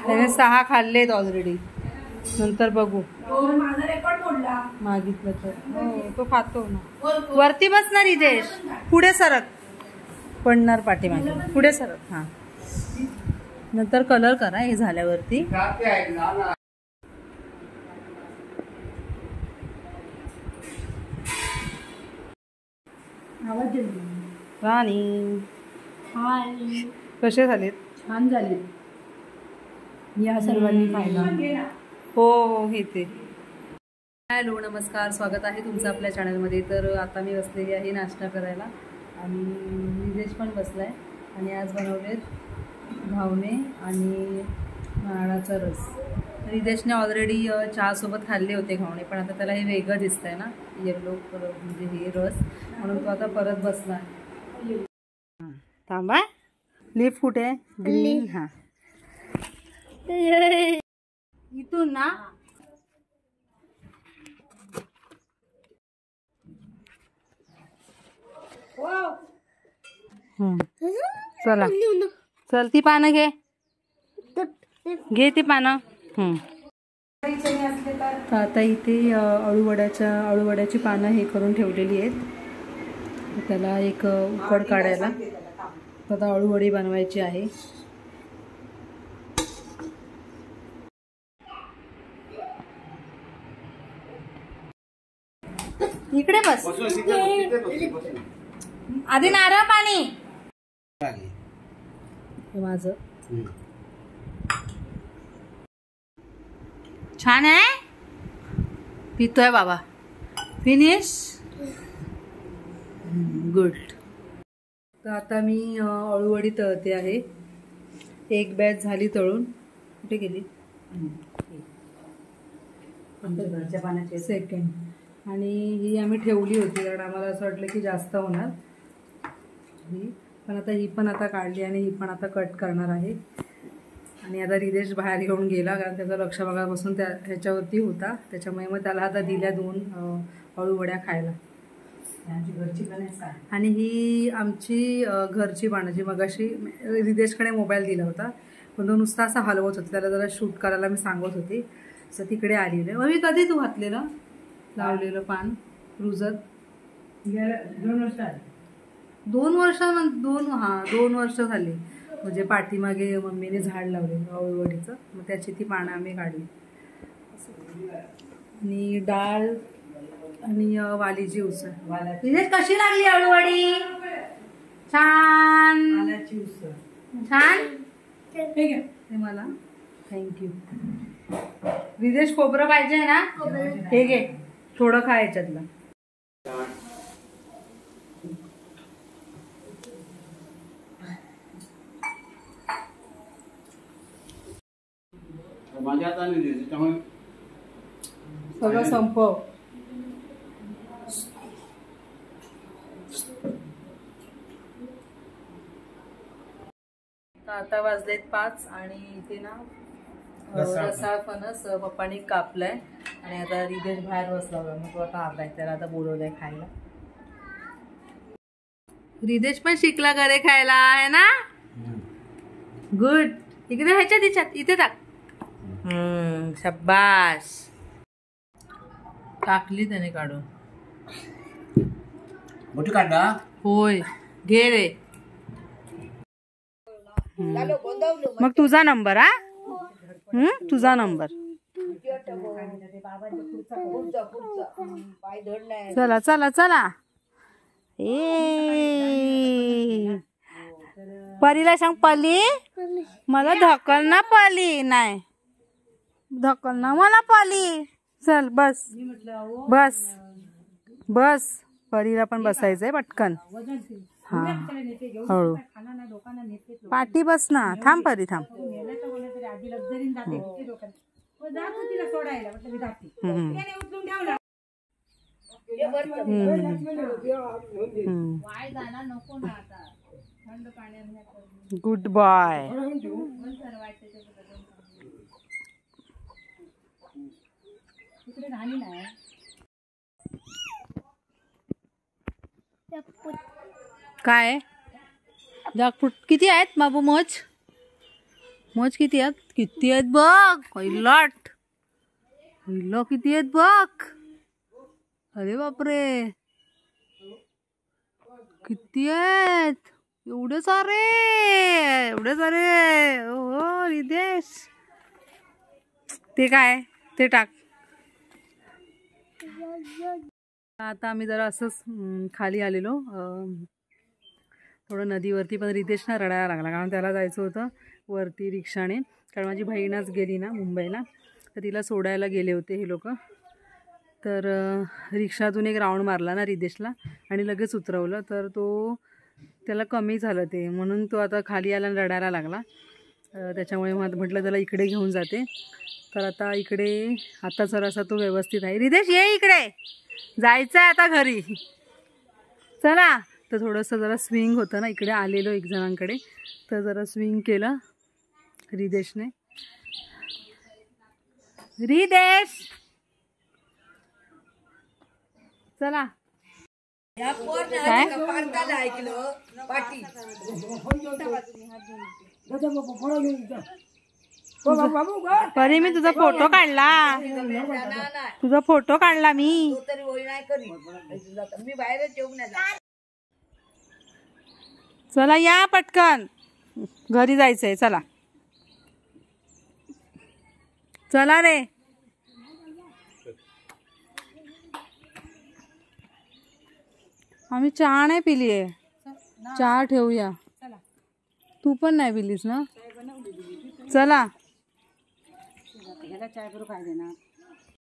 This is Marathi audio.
त्याने 6 खाल्लेत ऑलरेडी. नंतर बघू. माझा रेकॉर्ड मोडला. मागितलं तर हो तो खातो ना. वरती बस ना रिदेश. पुढे सरक. पडणार पाठीमागे. पुढे सरक. हा नंतर कलर करा हे झाल्यावरती. राणी हाय. कसे झालेत? छान झाले. या सर्वांनी खायला. हो हे ते. हॅलो नमस्कार, स्वागत आहे तुमचं आपल्या चॅनलमध्ये. तर आता मी बसलेली आहे नाश्ता करायला आणि निदेश पण बसलाय आणि आज बनवलेत घावणे आणि नारळाचा रस. निदेशने ऑलरेडी चहासोबत खाल्ले होते घावणे, पण आता त्याला हे वेगळं दिसतंय ना, येल्लो कलर म्हणजे हे रस, म्हणून तो आता परत बसला. थांबा, लिफ्ट कुठे? ग्रीन. हां इथून ना. चला चल, ती पानं घे. घे ती पानं. तर आता इथे अळूवड्याची पानं हे करून ठेवलेली आहेत. त्याला एक उकड काढायला. आता अळूवडी बनवायची आहे. इकडे बस. आधी नारळ पाणी माझं छान आहे. पितोय बाबा. फिनिश. गुड. तर आता मी अळूवडी तळते आहे. एक बॅच झाली तळून. कुठे गेली? घरच्या पाण्याची सेकंड. आणि ही आम्ही ठेवली होती कारण आम्हाला असं वाटलं की जास्त होणार ही, पण आता ही पण आता काढली आणि ही पण आता कट करणार आहे. आणि आता रिदेश बाहेर घेऊन गेला कारण त्याचं लक्ष बघापासून ह्याच्यावरती होता, त्याच्यामुळे मग त्याला आता दिल्या 2 अळूवड्या खायला. घरची पण आहे. आणि ही आमची घरची पानं जी मगाशी रिदेशकडे मोबाईल दिला होता, पण तो नुसता असा हलवत होता. त्याला जरा शूट करायला मी सांगत होती, असं तिकडे आलेलं. मग मी कधी तू घातलेलं लावलेलं पान रुजत? 2 वर्ष. 2 वर्ष. 2 वर्ष झाली. म्हणजे पाठीमागे मम्मीने झाड लावलेलं अळूवडीचं, मग त्याची ती पानं आम्ही काढली. आणि डाळ आणि वालीची उसळ. कशी लागली अळूवडी? छान छान. हे मला थँक्यू. रिदेश खोबरं पाहिजे ना? हे घे, थोडं खा याच्यातलं. सगळं संपव. आता वाजलेत 5 आणि इथे ना रसाळ फणस पप्पानी कापलाय आणि आता रिदेश बाहेर बसला होता, मग तो आता आलाय. त्याला आता बोलवलंय खायला. रिदेश पण शिकला करे खायला आहे ना. गुड. इकडे ह्याच्यात तिच्यात इथे टाक. शाबास. टाकली त्याने काढून. मोठी काढा. होय घे रे. मग तुझा नंबर. तुझा नंबर. चला चला चला. परीला सांग पली मला ढकल ना. पली नाही ढकल ना मला. पली चल बस बस बस. परीला पण बसायचंय पटकन. हा हळू पाठी बस ना. थांब परी थांब. Good boy. काय जागफ्रूट किती आहेत बाबू? मोज किती आहेत बघ. पहिलाट किती आहेत बघ. अरे बापरे किती आहेत. एवढे सारे हो रिदेश. ते काय ते टाक. आता आम्ही जरा असंच खाली आलेलो थोडं नदीवरती. पण रिदेशना रडायला लागला कारण त्याला जायचं होतं वरती रिक्षाने. कारण माझी बहीणच गेली ना मुंबईला तर तिला सोडायला गेले होते हे लोक. तर रिक्षातून एक राऊंड मारला ना रिदेशला आणि लगेच उतरवलं. तर त्याला कमी झालं ते म्हणून तो आता खाली आला आणि रडायला लागला. त्याच्यामुळे म्हटलं त्याला इकडे घेऊन जाते. तर आता इकडे आता जरासा तो व्यवस्थित आहे. रिदेश ये इकडे, जायचं आहे आता घरी चला. तर थोडंसं जरा स्विंग होतं ना इकडे आलेलो एक जणांकडे तर जरा स्विंग केलं रिदेशने. रिदेश चला. काय परी मी तुझा फोटो काढला मी. चला या पटकन घरी जायचंय. चला रे. आम्ही चहा नाही पिली आहे. चहा ठेवूया. तू पण नाही पिलीस ना. चला. चाय बरोबर काय देणार.